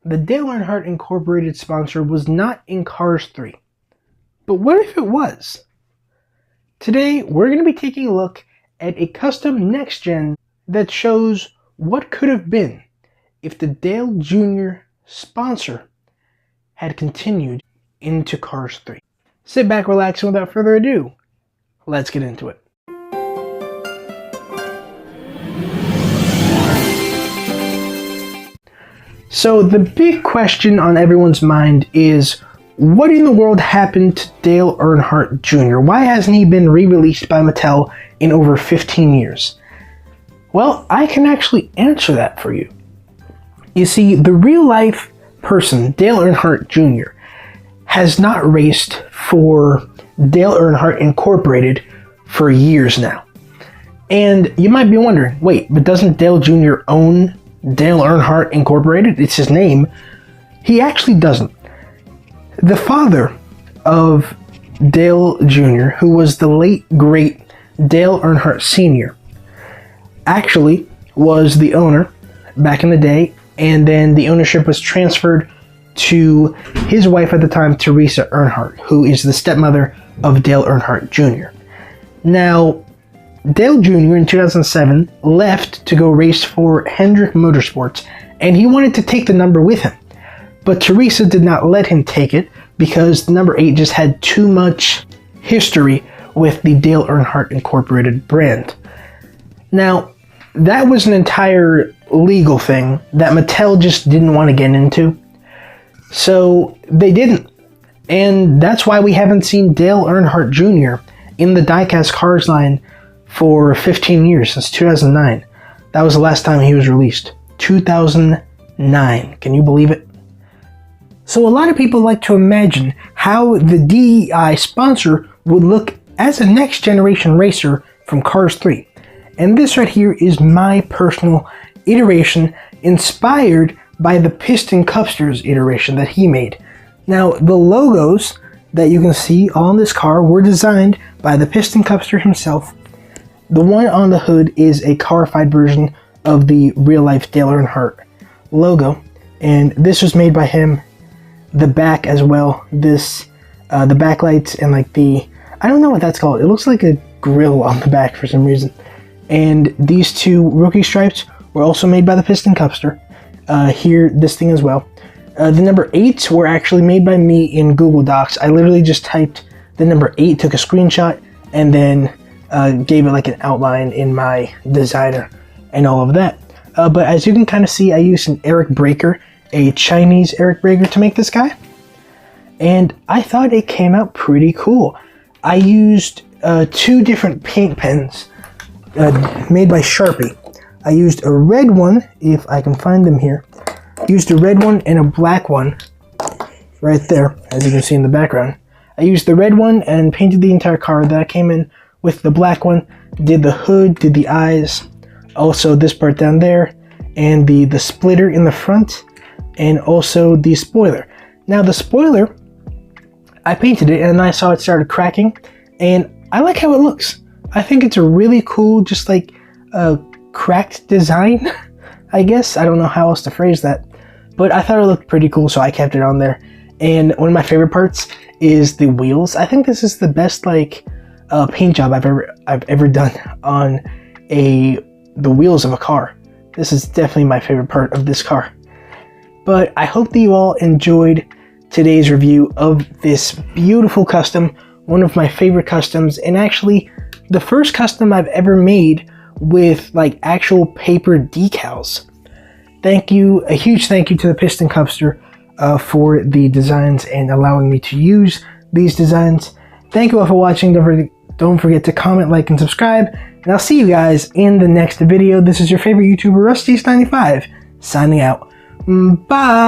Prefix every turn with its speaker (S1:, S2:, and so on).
S1: the Dale Earnhardt Incorporated sponsor was not in Cars 3. But what if it was? Today, we're going to be taking a look at a custom next-gen that shows what could have been if the Dale Jr. sponsor had continued into Cars 3. Sit back, relax, and without further ado, let's get into it. So the big question on everyone's mind is, what in the world happened to Dale Earnhardt Jr.? Why hasn't he been re-released by Mattel in over 15 years? Well, I can actually answer that for you. You see, the real-life person, Dale Earnhardt Jr., has not raced for Dale Earnhardt Incorporated for years now. And you might be wondering, wait, but doesn't Dale Jr. own Dale Earnhardt Incorporated? It's his name. He actually doesn't. The father of Dale Jr., who was the late, great Dale Earnhardt Sr., actually was the owner back in the day, and then the ownership was transferred to his wife at the time, Teresa Earnhardt, who is the stepmother of Dale Earnhardt Jr. Now, Dale Jr. in 2007 left to go race for Hendrick Motorsports, and he wanted to take the number with him. But Teresa did not let him take it because the number 8 just had too much history with the Dale Earnhardt Incorporated brand. Now, that was an entire legal thing that Mattel just didn't want to get into. So they didn't. And that's why we haven't seen Dale Earnhardt Jr. in the diecast cars line for 15 years, since 2009. That was the last time he was released. 2009. Can you believe it? So a lot of people like to imagine how the DEI sponsor would look as a next generation racer from Cars 3. And this right here is my personal iteration inspired by the Piston Cupster's iteration that he made. Now, the logos that you can see on this car were designed by the Piston Cupster himself. The one on the hood is a carified version of the real-life Dale Earnhardt logo, and this was made by him. The back as well, this, the backlights and like the, I don't know what that's called. It looks like a grill on the back for some reason. And these two rookie stripes were also made by the Piston Cupster. Here, this thing as well. The number 8s were actually made by me in Google Docs. I literally just typed the number 8, took a screenshot, and then gave it like an outline in my designer and all of that. But as you can kind of see, I used an Eric Breaker, a Chinese Eric Breaker, to make this guy. And I thought it came out pretty cool. I used 2 different paint pens made by Sharpie. I used a red one, if I can find them here. Used a red one and a black one right there, as you can see in the background. I used the red one and painted the entire car. Then I came in with the black one, did the hood, did the eyes, also this part down there, and the splitter in the front, and also the spoiler. Now the spoiler, I painted it and I saw it started cracking, and I like how it looks. I think it's a really cool, just like cracked design, I guess. I don't know how else to phrase that, but I thought it looked pretty cool, so I kept it on there. And one of my favorite parts is the wheels. I think this is the best like paint job I've ever done on the wheels of a car. This is definitely my favorite part of this car. But I hope that you all enjoyed today's review of this beautiful custom, one of my favorite customs, and actually the first custom I've ever made with like actual paper decals. Thank you, a huge thank you to the Piston Cupster for the designs and allowing me to use these designs. Thank you all for watching. Don't forget to comment, like, and subscribe, and I'll see you guys in the next video. This is your favorite YouTuber, Rusty's95, signing out. Bye!